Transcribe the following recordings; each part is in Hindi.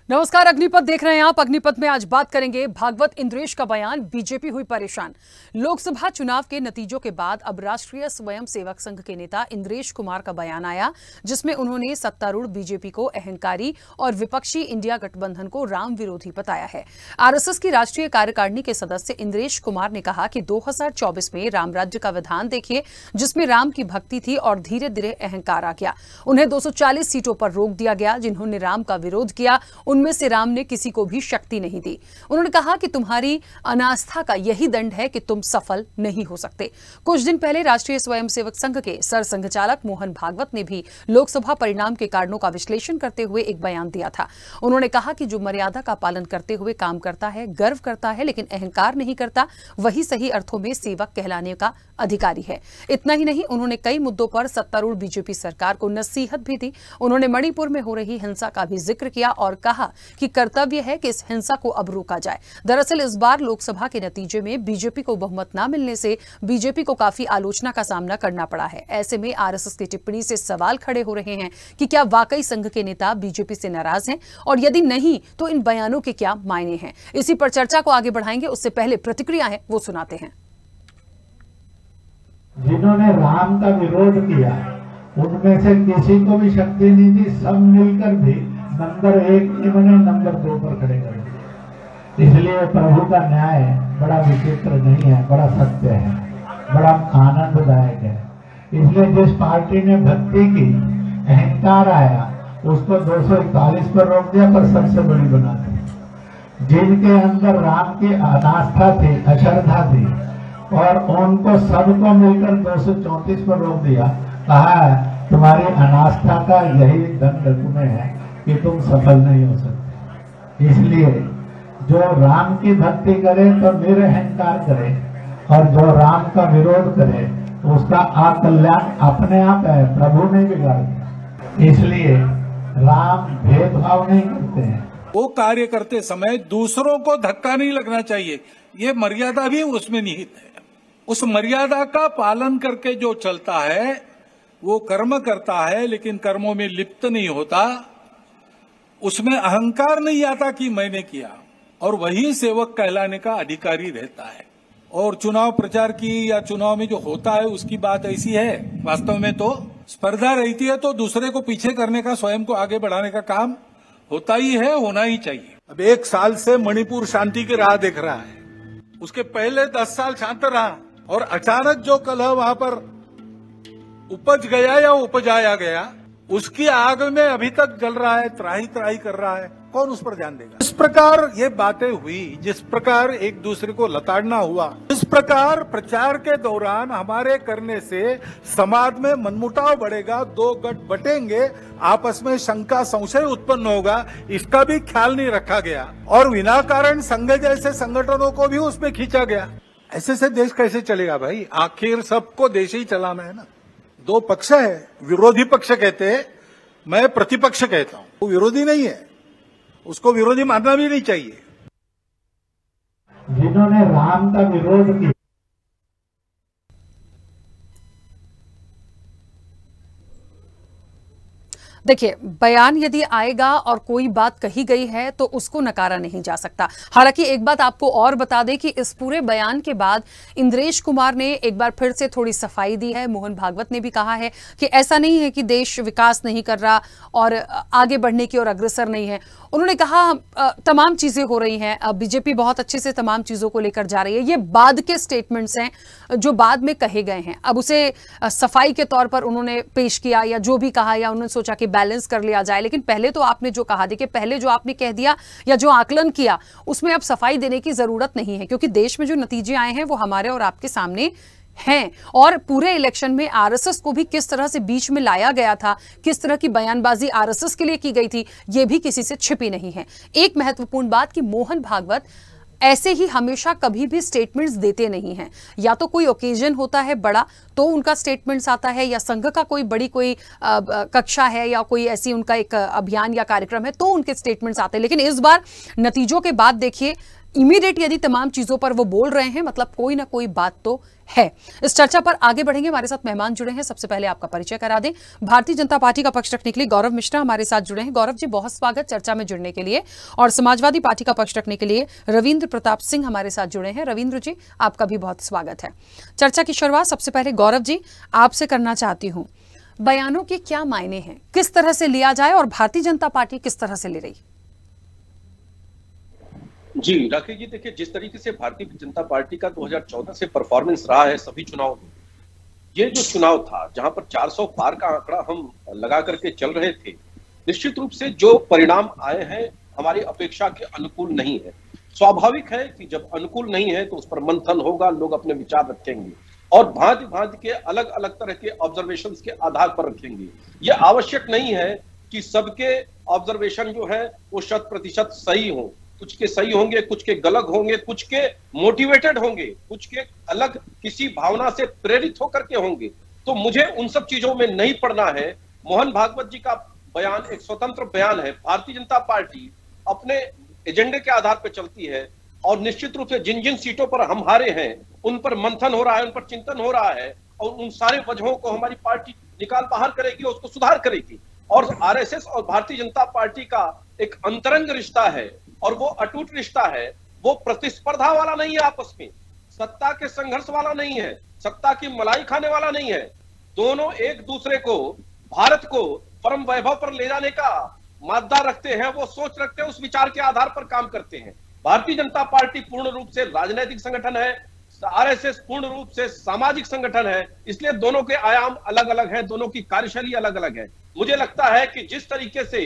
नमस्कार, अग्निपथ देख रहे हैं आप। अग्निपथ में आज बात करेंगे भागवत इंद्रेश का बयान, बीजेपी हुई परेशान। लोकसभा चुनाव के नतीजों के बाद अब राष्ट्रीय स्वयंसेवक संघ के नेता इंद्रेश कुमार का बयान आया, जिसमें उन्होंने सत्तारूढ़ बीजेपी को अहंकारी और विपक्षी इंडिया गठबंधन को राम विरोधी बताया है। आरएसएस की राष्ट्रीय कार्यकारिणी के सदस्य इंद्रेश कुमार ने कहा कि 2024 में राम राज्य का विधान देखिए, जिसमें राम की भक्ति थी और धीरे धीरे अहंकार आ गया। उन्हें 240 सीटों पर रोक दिया गया। जिन्होंने राम का विरोध किया उनमें से राम ने किसी को भी शक्ति नहीं दी। उन्होंने कहा कि तुम्हारी अनास्था का यही दंड है कि तुम सफल नहीं हो सकते। कुछ दिन पहले राष्ट्रीय स्वयंसेवक संघ के सरसंघचालक मोहन भागवत ने भी लोकसभा परिणाम के कारणों का विश्लेषण करते हुए एक बयान दिया था। उन्होंने कहा कि जो मर्यादा का पालन करते हुए काम करता है, गर्व करता है, लेकिन अहंकार नहीं करता, वही सही अर्थों में सेवक कहलाने का अधिकारी है। इतना ही नहीं, उन्होंने कई मुद्दों पर सत्तारूढ़ बीजेपी सरकार को नसीहत भी दी। उन्होंने मणिपुर में हो रही हिंसा का भी जिक्र किया और कहा कि कर्तव्य है कि इस हिंसा को अब रोका जाए। दरअसल इस बार लोकसभा के नतीजे में बीजेपी को बहुमत न मिलने से बीजेपी को काफी आलोचना का सामना करना पड़ा है। ऐसे में आरएसएस की टिप्पणी से सवाल खड़े हो रहे हैं कि क्या वाकई संघ के नेता बीजेपी से नाराज हैं, और यदि नहीं तो इन बयानों के क्या मायने हैं। इसी पर चर्चा को आगे बढ़ाएंगे। उससे पहले प्रतिक्रिया है वो सुनाते हैं। जिन्होंने राम का विरोध किया उनमें से किसी को भी शक्ति नहीं थी। सब मिलकर भी नंबर 1 नहीं बने, नंबर 2 पर खड़े करे। इसलिए प्रभु का न्याय बड़ा विचित्र नहीं है, बड़ा सत्य है, बड़ा आनंददायक है। इसलिए जिस पार्टी ने भक्ति की, अहंकार आया, उसको 241 पर रोक दिया, पर सबसे बड़ी बना दी। जिनके अंदर राम की अनास्था थी, अश्रद्धा थी, और उनको सबको मिलकर 234 पर रोक दिया। कहा तुम्हारी अनास्था का यही दंड तुम्हें है कि तुम सफल नहीं हो सकते। इसलिए जो राम की भक्ति करे तो निरअहंकार करे, और जो राम का विरोध करे उसका अकल्याण अपने आप है, प्रभु नहीं बिगाड़ते। इसलिए राम भेदभाव नहीं करते हैं। वो कार्य करते समय दूसरों को धक्का नहीं लगना चाहिए, ये मर्यादा भी उसमें निहित है। उस मर्यादा का पालन करके जो चलता है वो कर्म करता है, लेकिन कर्मों में लिप्त नहीं होता, उसमें अहंकार नहीं आता कि मैंने किया, और वही सेवक कहलाने का अधिकारी रहता है। और चुनाव प्रचार की या चुनाव में जो होता है उसकी बात ऐसी है, वास्तव में तो स्पर्धा रहती है तो दूसरे को पीछे करने का, स्वयं को आगे बढ़ाने का काम होता ही है, होना ही चाहिए। अब 1 साल से मणिपुर शांति की राह देख रहा है, उसके पहले 10 साल शांत रहा, और अचानक जो कलह वहां पर उपज गया या उपजाया गया, उसकी आग में अभी तक जल रहा है, त्राही त्राही कर रहा है। कौन उस पर ध्यान देगा? इस प्रकार ये बातें हुई, जिस प्रकार एक दूसरे को लताड़ना हुआ, इस प्रकार प्रचार के दौरान हमारे करने से समाज में मनमुटाव बढ़ेगा, 2 गठ बटेंगे, आपस में शंका संशय उत्पन्न होगा, इसका भी ख्याल नहीं रखा गया, और बिना कारण संघ जैसे संगठनों को भी उसमें खींचा गया। ऐसे से देश कैसे चलेगा भाई? आखिर सबको देश ही चलाना है ना। 2 पक्ष है, विरोधी पक्ष कहते हैं, मैं प्रतिपक्ष कहता हूं। वो विरोधी नहीं है, उसको विरोधी मानना भी नहीं चाहिए। जिन्होंने राम का विरोध किया, देखिए, बयान यदि आएगा और कोई बात कही गई है तो उसको नकारा नहीं जा सकता। हालांकि एक बात आपको और बता दें कि इस पूरे बयान के बाद इंद्रेश कुमार ने एक बार फिर से थोड़ी सफाई दी है। मोहन भागवत ने भी कहा है कि ऐसा नहीं है कि देश विकास नहीं कर रहा और आगे बढ़ने की ओर अग्रसर नहीं है। उन्होंने कहा तमाम चीजें हो रही हैं, बीजेपी बहुत अच्छे से तमाम चीजों को लेकर जा रही है। ये बाद के स्टेटमेंट्स हैं जो बाद में कहे गए हैं। अब उसे सफाई के तौर पर उन्होंने पेश किया या जो भी कहा, या उन्होंने सोचा कि बैलेंस कर लिया जाए। लेकिन पहले तो आपने जो कहा, देखिए, पहले जो आपने कह दिया या जो आकलन किया, उसमें अब सफाई देने की जरूरत नहीं है, क्योंकि देश में जो नतीजे आए हैं वो हमारे और आपके सामने हैं। और पूरे इलेक्शन में आरएसएस को भी किस तरह से बीच में लाया गया था, किस तरह की बयानबाजी आरएसएस के लिए की गई थी, यह भी किसी से छिपी नहीं है। एक महत्वपूर्ण बात कि मोहन भागवत ऐसे ही हमेशा कभी भी स्टेटमेंट्स देते नहीं हैं। या तो कोई ओकेजन होता है बड़ा तो उनका स्टेटमेंट्स आता है, या संघ का कोई बड़ी कोई कक्षा है या कोई ऐसी उनका एक अभियान या कार्यक्रम है तो उनके स्टेटमेंट्स आते हैं। लेकिन इस बार नतीजों के बाद देखिए, इमीडिएट यदि तमाम चीजों पर वो बोल रहे हैं, मतलब कोई ना कोई बात तो है। इस चर्चा पर आगे बढ़ेंगे। हमारे साथ मेहमान जुड़े हैं। सबसे पहले आपका परिचय करा दें। भारतीय जनता पार्टी का पक्ष रखने के लिए गौरव मिश्रा हमारे साथ जुड़े हैं। गौरव जी, बहुत स्वागत चर्चा में जुड़ने के लिए। और समाजवादी पार्टी का पक्ष रखने के लिए रविंद्र प्रताप सिंह हमारे साथ जुड़े हैं। रविंद्र जी, आपका भी बहुत स्वागत है। चर्चा की शुरुआत सबसे पहले गौरव जी आपसे करना चाहती हूं। बयानों के क्या मायने हैं, किस तरह से लिया जाए और भारतीय जनता पार्टी किस तरह से ले रही? जी राकेश जी, देखिए जिस तरीके से भारतीय जनता पार्टी का 2014 से परफॉर्मेंस रहा है सभी चुनाव में, ये जो चुनाव था जहां पर 400 पार का आंकड़ा हम लगा करके चल रहे थे, निश्चित रूप से जो परिणाम आए हैं हमारी अपेक्षा के अनुकूल नहीं है। स्वाभाविक है कि जब अनुकूल नहीं है तो उस पर मंथन होगा, लोग अपने विचार रखेंगे और भांति भांति के अलग अलग तरह के ऑब्जर्वेशंस के आधार पर रखेंगे। ये आवश्यक नहीं है कि सबके ऑब्जर्वेशन जो है वो 100% सही हो। कुछ के सही होंगे, कुछ के गलत होंगे, कुछ के मोटिवेटेड होंगे, कुछ के अलग किसी भावना से प्रेरित होकर के होंगे। तो मुझे उन सब चीजों में नहीं पड़ना है। मोहन भागवत जी का बयान एक स्वतंत्र बयान है। भारतीय जनता पार्टी अपने एजेंडे के आधार पर चलती है और निश्चित रूप से जिन जिन सीटों पर हम हारे हैं उन पर मंथन हो रहा है, उन पर चिंतन हो रहा है और उन सारे वजहों को हमारी पार्टी निकाल बाहर करेगी, उसको सुधार करेगी। और आरएसएस और भारतीय जनता पार्टी का एक अंतरंग रिश्ता है और वो अटूट रिश्ता है। वो प्रतिस्पर्धा वाला नहीं है, आपस में सत्ता के संघर्ष वाला नहीं है, सत्ता की मलाई खाने वाला नहीं है। दोनों एक दूसरे को, भारत को परम वैभव पर ले जाने का मादा रखते हैं, वो सोच रखते हैं, उस विचार के आधार पर काम करते हैं। भारतीय जनता पार्टी पूर्ण रूप से राजनीतिक संगठन है, आरएसएस पूर्ण रूप से सामाजिक संगठन है। इसलिए दोनों के आयाम अलग अलग हैं, दोनों की कार्यशैली अलग अलग है। मुझे लगता है कि जिस तरीके से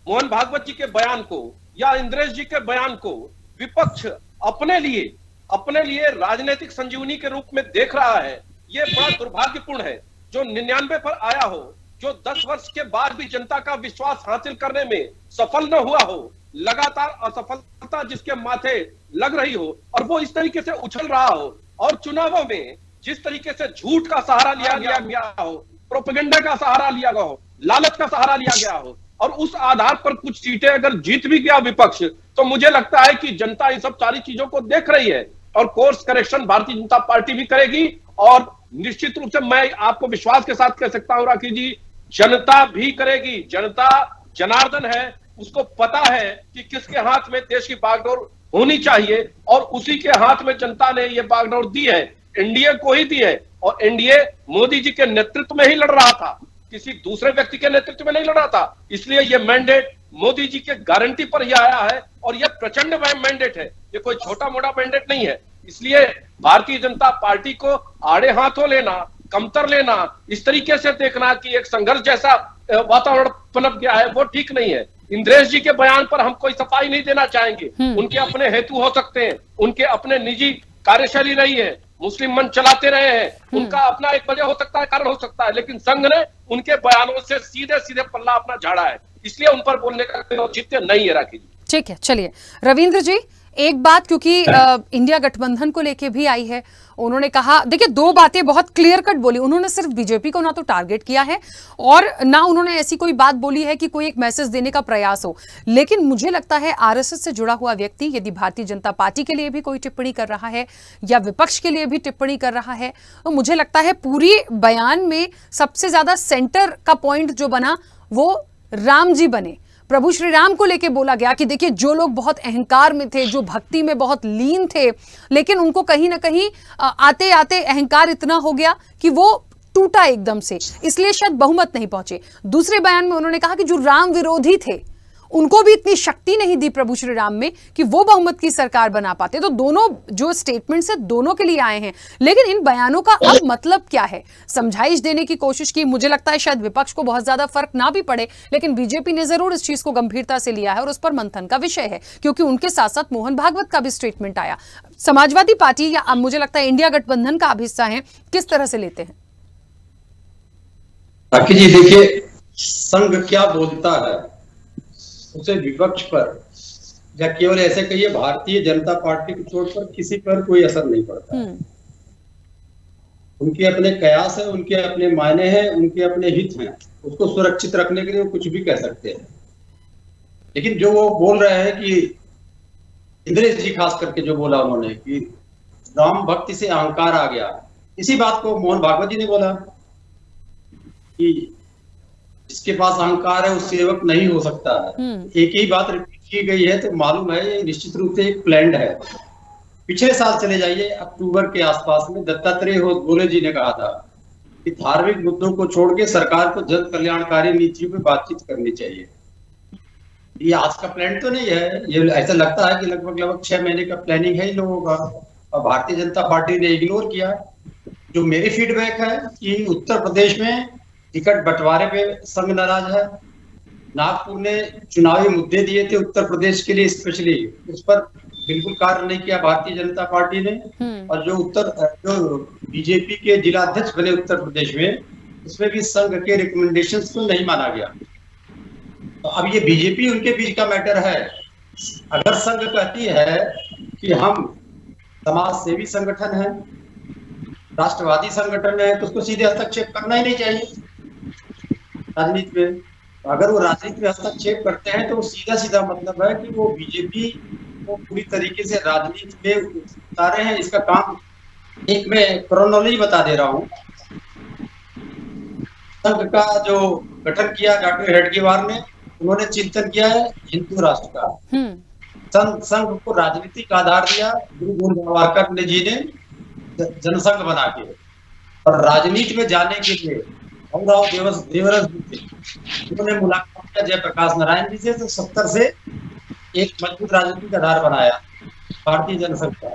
मोहन भागवत जी के बयान को या इंद्रेश जी के बयान को विपक्ष अपने लिए राजनीतिक संजीवनी के रूप में देख रहा है, यह बड़ा दुर्भाग्यपूर्ण है। जो 99 पर आया हो, जो 10 वर्ष के बाद भी जनता का विश्वास हासिल करने में सफल न हुआ हो, लगातार असफलता जिसके माथे लग रही हो और वो इस तरीके से उछल रहा हो और चुनावों में जिस तरीके से झूठ का सहारा लिया गया हो, प्रोपेगेंडा का सहारा लिया गया हो, लालच का सहारा लिया गया हो और उस आधार पर कुछ सीटें अगर जीत भी गया विपक्ष, तो मुझे लगता है कि जनता इन सब सारी चीजों को देख रही है और course correction Bharatiya Janata party भी करेगी। और निश्चित रूप से मैं आपको विश्वास के साथ कह सकता हूं राकेश जी, जनता भी करेगी। जनता जनार्दन है, उसको पता है कि किसके हाथ में देश की बागडोर होनी चाहिए और उसी के हाथ में जनता ने ये बागडोर दी है, एनडीए को ही दी है। और एनडीए मोदी जी के नेतृत्व में ही लड़ रहा था, किसी दूसरे व्यक्ति के नेतृत्व में नहीं लड़ रहा था। इसलिए यह मैंडेट मोदी जी के गारंटी पर ही आया है और यह प्रचंड मैंडेट है, ये कोई छोटा मोटा मैंडेट नहीं है। इसलिए भारतीय जनता पार्टी को आड़े हाथों लेना, कमतर लेना, इस तरीके से देखना कि एक संघर्ष जैसा वातावरण पनप गया है, वो ठीक नहीं है। इंद्रेश जी के बयान पर हम कोई सफाई नहीं देना चाहेंगे। उनके अपने हेतु हो सकते हैं, उनके अपने निजी कार्यशैली रही है, मुस्लिम मंच चलाते रहे हैं, उनका अपना एक वजह हो सकता है, कारण हो सकता है, लेकिन संघ ने उनके बयानों से सीधे सीधे पल्ला अपना झाड़ा है, इसलिए उन पर बोलने का कोई औचित्य नहीं है राखी जी। ठीक है, चलिए रविंद्र जी, एक बात क्योंकि इंडिया गठबंधन को लेके भी आई है, उन्होंने कहा, देखिए दो बातें बहुत क्लियर कट बोली। उन्होंने सिर्फ बीजेपी को ना तो टारगेट किया है और ना उन्होंने ऐसी कोई बात बोली है कि कोई एक मैसेज देने का प्रयास हो। लेकिन मुझे लगता है आरएसएस से जुड़ा हुआ व्यक्ति यदि भारतीय जनता पार्टी के लिए भी कोई टिप्पणी कर रहा है या विपक्ष के लिए भी टिप्पणी कर रहा है, तो मुझे लगता है पूरी बयान में सबसे ज्यादा सेंटर का पॉइंट जो बना वो राम जी बने। प्रभु श्री राम को लेके बोला गया कि देखिए जो लोग बहुत अहंकार में थे, जो भक्ति में बहुत लीन थे, लेकिन उनको कहीं ना कहीं आते आते अहंकार इतना हो गया कि वो टूटा एकदम से, इसलिए शायद बहुमत नहीं पहुंचे। दूसरे बयान में उन्होंने कहा कि जो राम विरोधी थे उनको भी इतनी शक्ति नहीं दी प्रभु श्री राम में कि वो बहुमत की सरकार बना पाते। तो दोनों जो स्टेटमेंट्स है दोनों के लिए आए हैं, लेकिन इन बयानों का अब मतलब क्या है? समझाइश देने की कोशिश की, मुझे लगता है शायद विपक्ष को बहुत ज्यादा फर्क ना भी पड़े, लेकिन बीजेपी ने जरूर इस चीज को गंभीरता से लिया है और उस पर मंथन का विषय है, क्योंकि उनके साथ साथ मोहन भागवत का भी स्टेटमेंट आया। समाजवादी पार्टी या अब मुझे लगता है इंडिया गठबंधन का अब हिस्सा है, किस तरह से लेते हैं? राखी जी, देखिए संघ क्या बोलता है उसे विपक्ष पर या केवल ऐसे कहिए भारतीय जनता पार्टी की चोट पर किसी पर कोई असर नहीं पड़ता। उनके अपने कयास है, उनके अपने मायने हैं, उनके अपने हित हैं, उसको सुरक्षित रखने के लिए वो कुछ भी कह सकते हैं। लेकिन जो वो बोल रहे हैं कि इंद्रेश जी खास करके जो बोला उन्होंने कि राम भक्ति से अहंकार आ गया, इसी बात को मोहन भागवत जी ने बोला कि जिसके पास अहंकार है वो सेवक नहीं हो सकता है। एक ही बात रिपीट की गई है, तो मालूम है ये निश्चित रूप से एक प्लान्ड है। पिछले साल चले जाइए, अक्टूबर के आसपास में दत्तात्रेय गोले जी ने कहा था कि धार्मिक मुद्दों को छोड़ के सरकार को जन कल्याणकारी नीतियों पे बातचीत करनी चाहिए। ये आज का प्लान तो नहीं है, ये ऐसा लगता है कि लगभग 6 महीने का प्लानिंग है इन लोगों का, और भारतीय जनता पार्टी ने इग्नोर किया। जो मेरी फीडबैक है कि उत्तर प्रदेश में टिकट बंटवारे पे संघ नाराज है। नागपुर ने चुनावी मुद्दे दिए थे उत्तर प्रदेश के लिए स्पेशली, उस पर बिल्कुल कार्य नहीं किया भारतीय जनता पार्टी ने। और जो बीजेपी के जिलाध्यक्ष बने उत्तर प्रदेश में, उसमें भी संघ के रिकमेंडेशंस को नहीं माना गया। तो अब ये बीजेपी उनके बीच का मैटर है। अगर संघ कहती है कि हम समाज सेवी संगठन है, राष्ट्रवादी संगठन है, तो उसको सीधे हस्तक्षेप करना ही नहीं चाहिए राजनीति में। अगर वो राजनीति में हस्तक्षेप करते हैं तो सीधा सीधा मतलब है कि वो बीजेपी को पूरी तरीके से राजनीति में उतारे हैं। इसका काम एक मैं क्रोनोलॉजी बता दे रहा हूँ। संघ का जो गठन किया डॉक्टर हेडगेवार ने, उन्होंने चिंतन किया है हिंदू राष्ट्र का। संघ को राजनीतिक आधार दिया गुरु गोविंद जी ने जनसंघ बना के, और राजनीति में जाने के लिए देवरस उन्होंने मुलाकात किया जयप्रकाश नारायण जी से, तो 70 से एक मजबूत राजनीतिक आधार बनाया भारतीय जनसंघ का।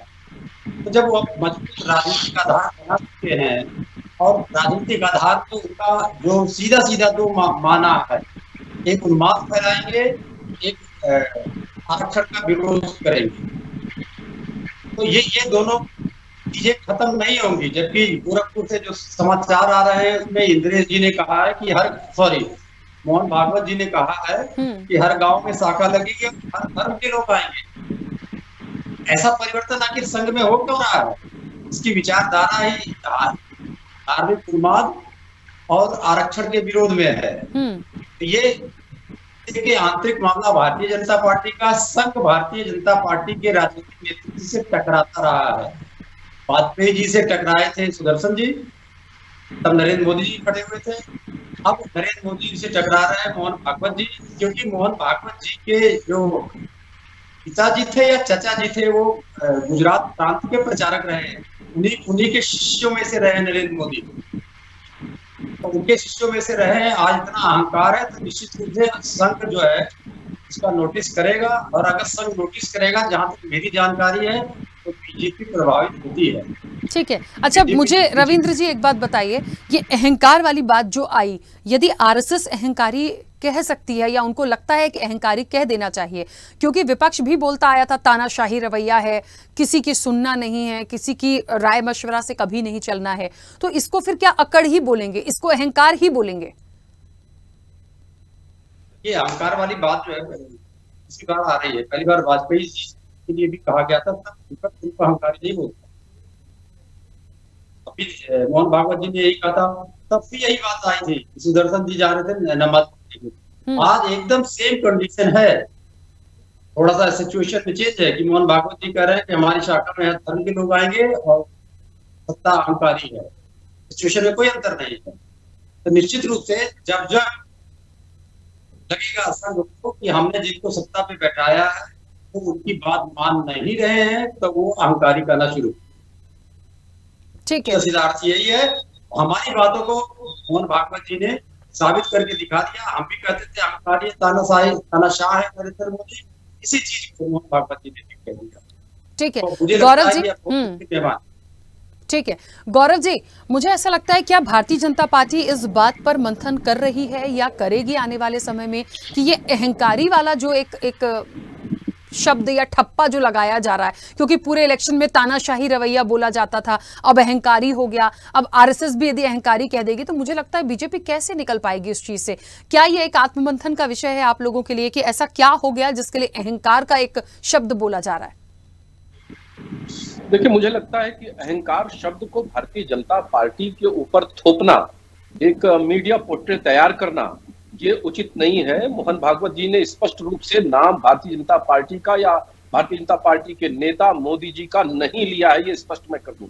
तो जब वो मजबूत राजनीतिक आधार बना चुके हैं, और राजनीतिक आधार तो उनका जो सीधा सीधा दो माना है, एक उन्माद फैलाएंगे, एक आरक्षण का विरोध करेंगे। तो ये दोनों चीजें खत्म नहीं होंगी। जबकि गोरखपुर से जो समाचार आ रहे हैं उसमें इंद्रेश जी ने कहा है कि मोहन भागवत जी ने कहा है कि हर गांव में शाखा लगेगी, हर धर्म के लोग आएंगे। ऐसा परिवर्तन आखिर संघ में हो क्यों रहा है? इसकी विचारधारा ही धार्मिक उन्माद और आरक्षण के विरोध में है। ये आंतरिक मामला भारतीय जनता पार्टी का, संघ भारतीय जनता पार्टी के राजनीतिक नेतृत्व से टकराता रहा है। वाजपेयी जी से टकराए थे सुदर्शन जी, तब नरेंद्र मोदी जी खड़े हुए थे। अब नरेंद्र मोदी जी से टकरा रहे हैं मोहन भागवत जी, क्योंकि मोहन भागवत जी के जो पिताजी थे या चाचा जी थे, वो गुजरात प्रांत के प्रचारक रहे हैं। उन्हीं के शिष्यों में से रहे नरेंद्र मोदी, तो उनके शिष्यों में से रहे हैं। आज इतना अहंकार है तो निश्चित रूप से संघ जो है इसका नोटिस करेगा, और अगर संघ नोटिस करेगा, जहां तक मेरी जानकारी है, तो बीजेपी प्रभावित होती है। ठीक है। अच्छा, मुझे रविंद्र जी एक बात बताइए, ये अहंकार वाली बात जो आई, यदि आरएसएस अहंकारी कह सकती है या उनको लगता है कि अहंकारी कह देना चाहिए, क्योंकि विपक्ष भी बोलता आया था तानाशाही रवैया है, किसी की सुनना नहीं है, किसी की राय मशवरा से कभी नहीं चलना है, तो इसको फिर क्या अकड़ ही बोलेंगे, इसको अहंकार ही बोलेंगे? ये अहंकार वाली बात जो है इसी बार आ रही है। पहली बार वाजपेयी जी के लिए भी कहा गया था, तब विपक्ष उनको अहंकारी नहीं बोलता। अभी मोहन भागवत जी ने यही कहा था, तब भी यही बात आई थी। सुदर्शन जी जा रहे थे नमाज। आज एकदम सेम कंडीशन है, थोड़ा सा सिचुएशन में चेंज है कि मोहन भागवत जी कह रहे हैं कि हमारी शाखा में धर्म के लोग आएंगे और सत्ता अहंकारी है। सिचुएशन में कोई अंतर नहीं है। तो निश्चित रूप से जब लगेगा संघ को कि हमने जिनको सत्ता पे बैठाया है वो उनकी बात मान नहीं रहे हैं, तो वो अहंकारी करना शुरू। ठीक है, सिद्धार्थ यही है। हमारी बातों को मोहन भागवत जी ने साबित करके दिखा दिया। हम भी कहते थे अहंकारी तानाशाह है नरेंद्र मोदी, इसी चीज को मोहन भागवत जी ने कह दिया। ठीक है तो गौरव जी, ठीक है गौरव जी, मुझे ऐसा लगता है क्या भारतीय जनता पार्टी इस बात पर मंथन कर रही है या करेगी आने वाले समय में कि ये अहंकारी वाला जो एक शब्द या ठप्पा जो लगाया जा रहा है, क्योंकि पूरे इलेक्शन में तानाशाही रवैया बोला जाता था, अब अहंकारी हो गया, अब आरएसएस भी यदि अहंकारी कह देगी तो मुझे लगता है बीजेपी कैसे निकल पाएगी इस चीज से? क्या ये एक आत्ममंथन का विषय है आप लोगों के लिए कि ऐसा क्या हो गया जिसके लिए अहंकार का एक शब्द बोला जा रहा है? देखिए, मुझे लगता है कि अहंकार शब्द को भारतीय जनता पार्टी के ऊपर थोपना, एक मीडिया पोर्ट्रेट तैयार करना, ये उचित नहीं है। मोहन भागवत जी ने स्पष्ट रूप से नाम भारतीय जनता पार्टी का या भारतीय जनता पार्टी के नेता मोदी जी का नहीं लिया है, ये स्पष्ट मैं कर दूं।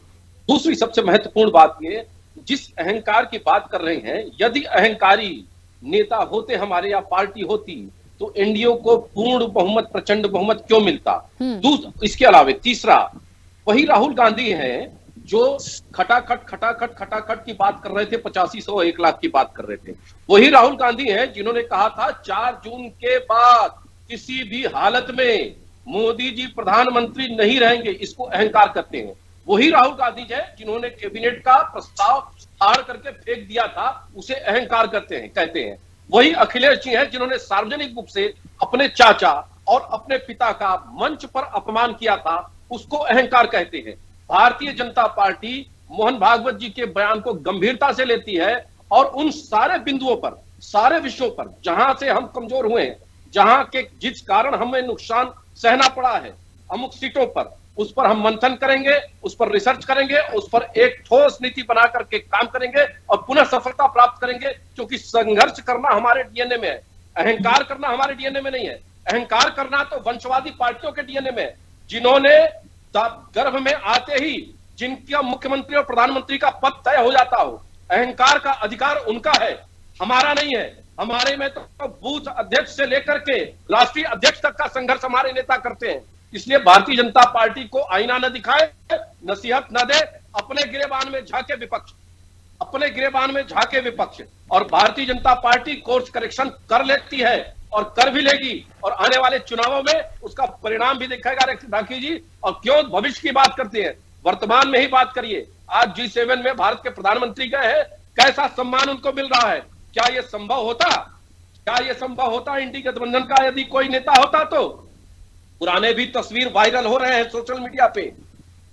दूसरी सबसे महत्वपूर्ण बात ये, जिस अहंकार की बात कर रहे हैं, यदि अहंकारी नेता होते हमारे या पार्टी होती तो एनडीए को पूर्ण बहुमत, प्रचंड बहुमत क्यों मिलता। इसके अलावा तीसरा, वही राहुल गांधी हैं जो खटाखट की बात कर रहे थे, 8500 1 लाख की बात कर रहे थे। वही राहुल गांधी हैं जिन्होंने कहा था 4 जून के बाद किसी भी हालत में मोदी जी प्रधानमंत्री नहीं रहेंगे, इसको अहंकार करते हैं। वही राहुल गांधी है जिन्होंने कैबिनेट का प्रस्ताव फाड़ करके फेंक दिया था, उसे अहंकार कहते हैं। वही अखिलेश जी हैं जिन्होंने सार्वजनिक रूप से अपने चाचा और अपने पिता का मंच पर अपमान किया था, उसको अहंकार कहते हैं। भारतीय जनता पार्टी मोहन भागवत जी के बयान को गंभीरता से लेती है और उन सारे बिंदुओं पर, सारे विषयों पर जहां से हम कमजोर हुए हैं, जहां के जिस कारण हमें नुकसान सहना पड़ा है अमुक सीटों पर, उस पर हम मंथन करेंगे, उस पर रिसर्च करेंगे, उस पर एक ठोस नीति बना करके काम करेंगे और पुनः सफलता प्राप्त करेंगे। क्योंकि संघर्ष करना हमारे डीएनए में है, अहंकार करना हमारे डीएनए में नहीं है। अहंकार करना तो वंशवादी पार्टियों के डीएनए में है, जिन्होंने गर्भ में आते ही जिनका मुख्यमंत्री और प्रधानमंत्री का पद तय हो जाता हो। अहंकार का अधिकार उनका है, हमारा नहीं है। हमारे में तो बूथ अध्यक्ष से लेकर के राष्ट्रीय अध्यक्ष तक का संघर्ष हमारे नेता करते हैं। इसलिए भारतीय जनता पार्टी को आईना न दिखाए, नसीहत न दे, अपने गिरेबान में झांके विपक्ष, अपने गिरेबान में झांके विपक्ष। और Bharatiya Janata party course correction कर लेती है और कर भी लेगी, और आने वाले चुनावों में उसका परिणाम भी दिखेगा राखी जी। और क्यों भविष्य की बात करते हैं, वर्तमान में ही बात करिए। आज G7 में भारत के प्रधानमंत्री गए हैं, कैसा सम्मान उनको मिल रहा है। क्या यह संभव होता, क्या यह संभव होता इंडी गठबंधन का यदि कोई नेता होता तो? पुराने भी तस्वीर वायरल हो रहे हैं सोशल मीडिया पे,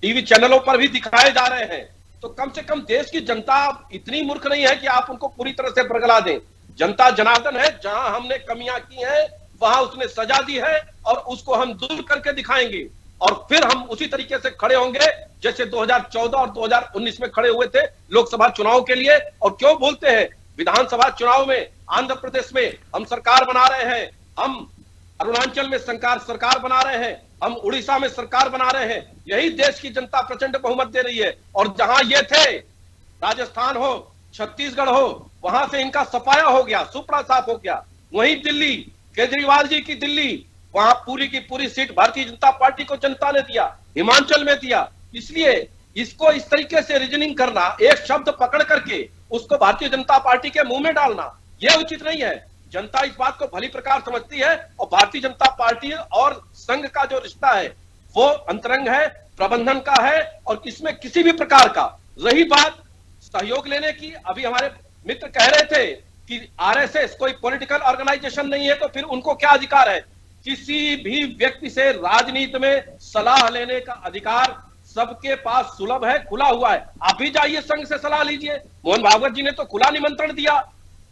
टीवी चैनलों पर भी दिखाए जा रहे हैं। तो कम से कम देश की जनता इतनी मूर्ख नहीं है कि आप उनको पूरी तरह से बरगला दें। जनता जनार्दन है, जहां हमने कमियां की हैं वहां उसने सजा दी है और उसको हम दूर करके दिखाएंगे। और फिर हम उसी तरीके से खड़े होंगे जैसे 2014 और 2019 में खड़े हुए थे लोकसभा चुनाव के लिए। और क्यों बोलते हैं, विधानसभा चुनाव में आंध्र प्रदेश में हम सरकार बना रहे हैं, हम अरुणाचल में सरकार बना रहे हैं, हम उड़ीसा में सरकार बना रहे हैं, यही देश की जनता प्रचंड बहुमत दे रही है। और जहां ये थे, राजस्थान हो, छत्तीसगढ़ हो, वहां से इनका सफाया हो गया, सुपड़ा साफ हो गया। वहीं दिल्ली, केजरीवाल जी की दिल्ली, वहां पूरी की पूरी सीट भारतीय जनता पार्टी को जनता ने दिया, हिमाचल में दिया। इसलिए इसको इस तरीके से रीजनिंग करना, एक शब्द पकड़ करके उसको भारतीय जनता पार्टी के मुंह में डालना, यह उचित नहीं है। जनता इस बात को भली प्रकार समझती है और भारतीय जनता पार्टी और संघ का जो रिश्ता है वो अंतरंग है, प्रबंधन का है, और इसमें किसी भी प्रकार का, रही बात सहयोग लेने की, अभी हमारे मित्र कह रहे थे कि आरएसएस कोई पॉलिटिकल ऑर्गेनाइजेशन नहीं है, तो फिर उनको क्या अधिकार है? किसी भी व्यक्ति से राजनीति में सलाह लेने का अधिकार सबके पास सुलभ है, खुला हुआ है। आप भी जाइए संघ से सलाह लीजिए। मोहन भागवत जी ने तो खुला निमंत्रण दिया,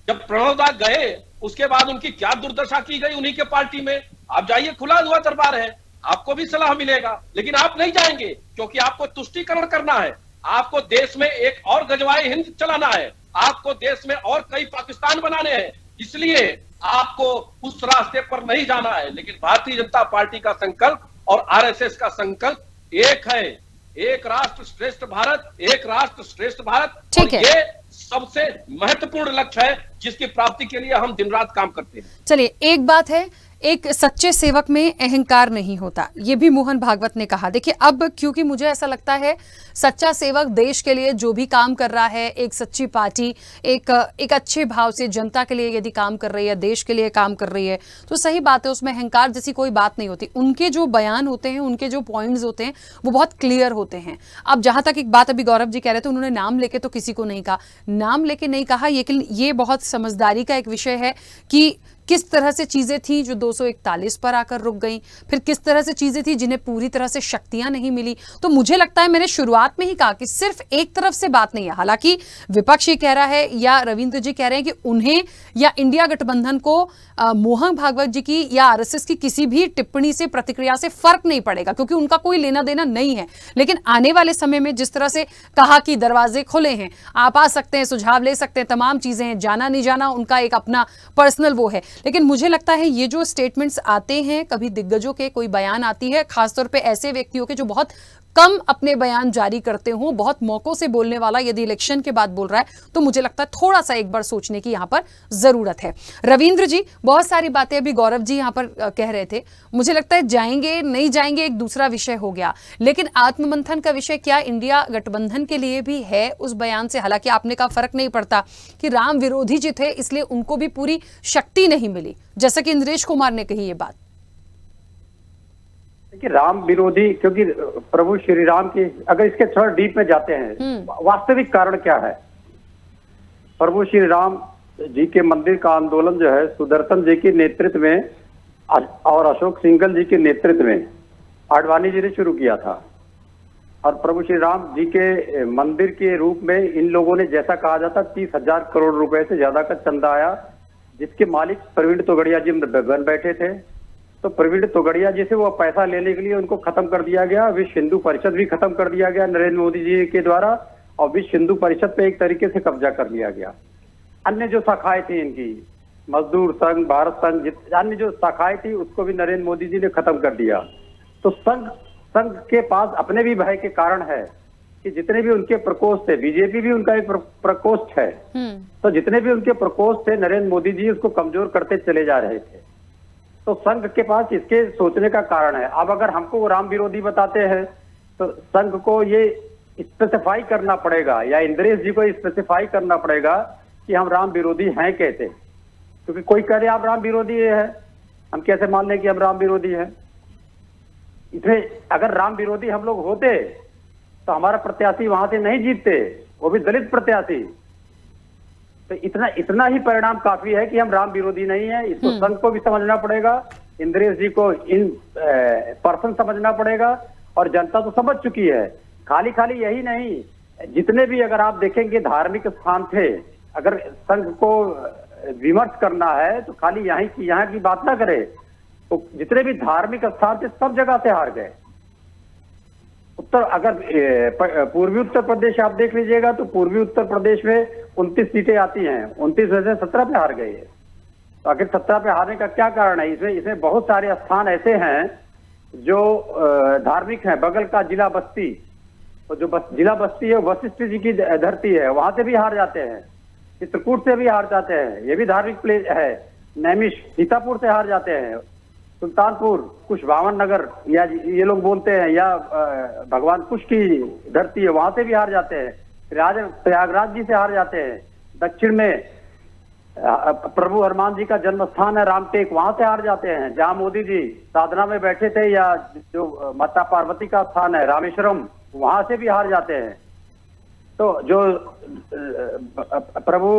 जब प्रणव दा गए उसके बाद उनकी क्या दुर्दशा की गई उन्हीं के पार्टी में। आप जाइए, खुला हुआ दरबार है, आपको भी सलाह मिलेगा। लेकिन आप नहीं जाएंगे क्योंकि आपको तुष्टीकरण करना है, आपको देश में एक और गजवाए हिंद चलाना है, आपको देश में और कई पाकिस्तान बनाने हैं, इसलिए आपको उस रास्ते पर नहीं जाना है। लेकिन भारतीय जनता पार्टी का संकल्प और आरएसएस का संकल्प एक है, एक राष्ट्र श्रेष्ठ भारत, एक राष्ट्र श्रेष्ठ भारत। ठीक है, ये सबसे महत्वपूर्ण लक्ष्य है जिसकी प्राप्ति के लिए हम दिन रात काम करते हैं। चलिए, एक बात है, एक सच्चे सेवक में अहंकार नहीं होता, ये भी मोहन भागवत ने कहा। देखिए, अब क्योंकि मुझे ऐसा लगता है सच्चा सेवक देश के लिए जो भी काम कर रहा है, एक सच्ची पार्टी एक अच्छे भाव से जनता के लिए यदि काम कर रही है, देश के लिए काम कर रही है, तो सही बात है, उसमें अहंकार जैसी कोई बात नहीं होती। उनके जो बयान होते हैं, उनके जो पॉइंट्स होते हैं, वो बहुत क्लियर होते हैं। अब जहां तक एक बात अभी गौरव जी कह रहे थे, उन्होंने नाम लेके तो किसी को नहीं कहा, नाम लेके नहीं कहा, लेकिन ये बहुत समझदारी का एक विषय है कि किस तरह से चीजें थी जो 241 पर आकर रुक गई, फिर किस तरह से चीजें थी जिन्हें पूरी तरह से शक्तियां नहीं मिली। तो मुझे लगता है मैंने शुरुआत में ही कहा कि सिर्फ एक तरफ से बात नहीं है। हालांकि विपक्ष ये कह रहा है या रविंद्र जी कह रहे हैं कि उन्हें या इंडिया गठबंधन को मोहन भागवत जी की या आरएसएस की किसी भी टिप्पणी से, प्रतिक्रिया से फर्क नहीं पड़ेगा क्योंकि उनका कोई लेना देना नहीं है। लेकिन आने वाले समय में जिस तरह से कहा कि दरवाजे खुले हैं, आप आ सकते हैं, सुझाव ले सकते हैं, तमाम चीजें हैं, जाना नहीं जाना उनका एक अपना पर्सनल वो है, लेकिन मुझे लगता है ये जो स्टेटमेंट्स आते हैं, कभी दिग्गजों के कोई बयान आती है, खासतौर पे ऐसे व्यक्तियों के जो बहुत कम अपने बयान जारी करते हो, बहुत मौकों से बोलने वाला यदि इलेक्शन के बाद बोल रहा है, तो मुझे लगता है थोड़ा सा एक बार सोचने की यहां पर जरूरत है। रविंद्र जी, बहुत सारी बातें अभी गौरव जी यहां पर कह रहे थे, मुझे लगता है जाएंगे नहीं जाएंगे एक दूसरा विषय हो गया, लेकिन आत्ममंथन का विषय क्या इंडिया गठबंधन के लिए भी है उस बयान से? हालांकि आपने कहा फर्क नहीं पड़ता कि राम विरोधी जी थे इसलिए उनको भी पूरी शक्ति नहीं मिली, जैसा कि इंद्रेश कुमार ने कही ये बात। कि राम विरोधी, क्योंकि प्रभु श्री राम की, अगर इसके थोड़ा डीप में जाते हैं, वास्तविक कारण क्या है? प्रभु श्री राम जी के मंदिर का आंदोलन जो है सुदर्शन जी के नेतृत्व में और अशोक सिंघल जी के नेतृत्व में आडवाणी जी ने शुरू किया था। और प्रभु श्री राम जी के मंदिर के रूप में इन लोगों ने, जैसा कहा जाता, 30,000 करोड़ रुपए से ज्यादा का चंदा आया, जिसके मालिक प्रवीण तोगड़िया जी बन बैठे थे। तो प्रवीण तोगड़िया जी से वो पैसा लेने के लिए उनको खत्म कर दिया गया। विश्व हिंदू परिषद भी खत्म कर दिया गया नरेंद्र मोदी जी के द्वारा, और विश्व हिंदू परिषद पे एक तरीके से कब्जा कर लिया गया। अन्य जो शाखाएं थी इनकी, मजदूर संघ, भारत संघ, अन्य जो शाखाएं थी, उसको भी नरेंद्र मोदी जी ने खत्म कर दिया। तो संघ के पास अपने भी भय के कारण है कि जितने भी उनके प्रकोष्ठ थे, बीजेपी भी उनका एक प्रकोष्ठ है, तो जितने भी उनके प्रकोष्ठ थे नरेंद्र मोदी जी उसको कमजोर करते चले जा रहे थे। तो संघ के पास इसके सोचने का कारण है। अब अगर हमको वो राम विरोधी बताते हैं तो संघ को ये स्पेसिफाई करना पड़ेगा, या इंद्रेश जी को स्पेसिफाई करना पड़ेगा कि हम राम विरोधी हैं कैसे। क्योंकि कोई कह रहे आप राम विरोधी है, हम कैसे मान लें कि हम राम विरोधी हैं? इसमें अगर राम विरोधी हम लोग होते तो हमारा प्रत्याशी वहां से नहीं जीतते, वो भी दलित प्रत्याशी। तो इतना ही परिणाम काफी है कि हम राम विरोधी नहीं है। इसको संघ को भी समझना पड़ेगा, इंद्रेश जी को इन पर्सन समझना पड़ेगा, और जनता तो समझ चुकी है। खाली यही नहीं, जितने भी अगर आप देखेंगे धार्मिक स्थान थे, अगर संघ को विमर्श करना है तो खाली यहाँ की बात ना करे, तो जितने भी धार्मिक स्थान थे सब जगह से हार गए। पूर्वी उत्तर प्रदेश आप देख लीजिएगा तो पूर्वी उत्तर प्रदेश में 29 सीटें आती हैं, 29 में से 17 पे हार गए हैं। तो आखिर 17 पे हारने का क्या कारण है? इसमें बहुत सारे स्थान ऐसे हैं जो धार्मिक हैं। बगल का जिला बस्ती, तो जो जिला बस्ती है वशिष्ठ जी की धरती है, वहां से भी हार जाते हैं। चित्रकूट से भी हार जाते हैं, ये भी धार्मिक प्लेस है। नैमिष सीतापुर से हार जाते हैं, सुल्तानपुर, कुछ बावन नगर या ये लोग बोलते हैं, या भगवान कुश की धरती है, वहां से भी हार जाते हैं। प्रयागराज जी से हार जाते हैं। दक्षिण में प्रभु हनुमान जी का जन्म स्थान है रामटेक, वहां से हार जाते हैं। जहां मोदी जी साधना में बैठे थे, या जो माता पार्वती का स्थान है रामेश्वरम, वहां से भी हार जाते हैं। तो जो प्रभु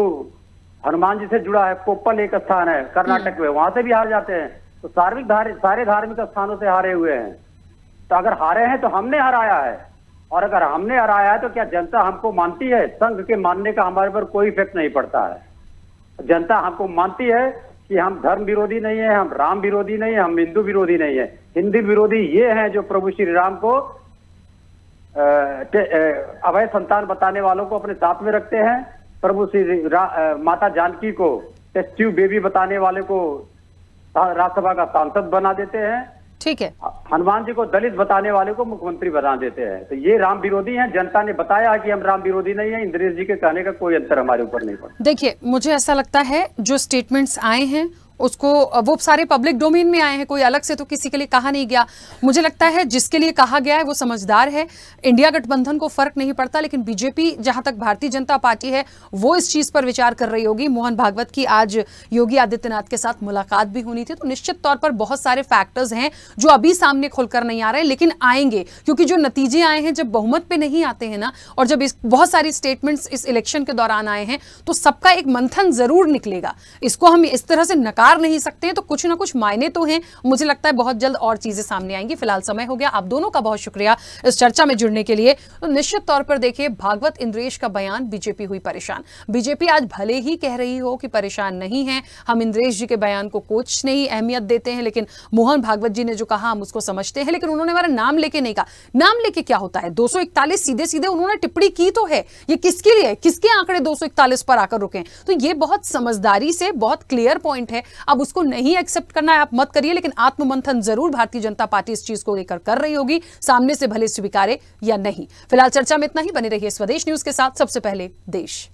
हनुमान जी से जुड़ा है कोप्पल एक स्थान है कर्नाटक में, वहां से भी हार जाते हैं। तो सारे धार्मिक स्थानों से हारे हुए हैं। तो अगर हारे हैं तो हमने हराया है, और अगर हमने हराया है तो क्या जनता हमको मानती है? संघ के मानने का हमारे पर कोई इफेक्ट नहीं पड़ता है। जनता हमको मानती है कि हम धर्म विरोधी नहीं है, हम राम विरोधी नहीं है, हम हिंदू विरोधी नहीं है। हिंदू विरोधी ये हैं जो प्रभु श्री राम को अभय संतान बताने वालों को अपने साथ में रखते हैं, प्रभु श्री माता जानकी को टेस्ट ट्यूब बेबी बताने वाले को राज्यसभा का सांसद बना देते हैं। ठीक है। हनुमान जी को दलित बताने वाले को मुख्यमंत्री बना देते हैं। तो ये राम विरोधी हैं। जनता ने बताया कि हम राम विरोधी नहीं है। इंद्रेश जी के कहने का कोई अंतर हमारे ऊपर नहीं पड़ा। देखिए, मुझे ऐसा लगता है जो स्टेटमेंट्स आए हैं उसको, वो सारे पब्लिक डोमेन में आए हैं, कोई अलग से तो किसी के लिए कहा नहीं गया। मुझे लगता है जिसके लिए कहा गया है वो समझदार है। इंडिया गठबंधन को फर्क नहीं पड़ता, लेकिन बीजेपी, जहां तक भारतीय जनता पार्टी है, वो इस चीज पर विचार कर रही होगी। मोहन भागवत की आज योगी आदित्यनाथ के साथ मुलाकात भी होनी थी, तो निश्चित तौर पर बहुत सारे फैक्टर्स हैं जो अभी सामने खुलकर नहीं आ रहे, लेकिन आएंगे, क्योंकि जो नतीजे आए हैं जब बहुमत पे नहीं आते हैं ना, और जब बहुत सारी स्टेटमेंट्स इस इलेक्शन के दौरान आए हैं, तो सबका एक मंथन जरूर निकलेगा। इसको हम इस तरह से नकार नहीं सकते हैं, तो कुछ ना कुछ मायने तो हैं। मुझे लगता है बहुत जल्द और चीजें सामने आएंगी। फिलहाल समय हो गया। आप दोनों का बहुत शुक्रिया इस चर्चा में जुड़ने के लिए। तो निश्चित तौर पर देखिए, भागवत इंद्रेश का बयान, बीजेपी हुई परेशान। बीजेपी आज भले ही कह रही हो कि परेशान नहीं है, हम इंद्रेश जी के बयान को कुछ नहीं अहमियत देते हैं, लेकिन मोहन भागवत जी ने जो कहा हम उसको समझते हैं, लेकिन उन्होंने हमारा नाम लेके नहीं कहा। नाम लेके क्या होता है? 241 सीधे सीधे उन्होंने टिप्पणी की तो है। ये किसके लिए? किसके आंकड़े 241 पर आकर रुके? तो ये बहुत समझदारी से, बहुत क्लियर पॉइंट है अब उसको नहीं एक्सेप्ट करना है, आप मत करिए, लेकिन आत्ममंथन जरूर भारतीय जनता पार्टी इस चीज को लेकर कर रही होगी, सामने से भले स्वीकारे या नहीं। फिलहाल चर्चा में इतना ही। बने रहिए स्वदेश न्यूज के साथ। सबसे पहले देश।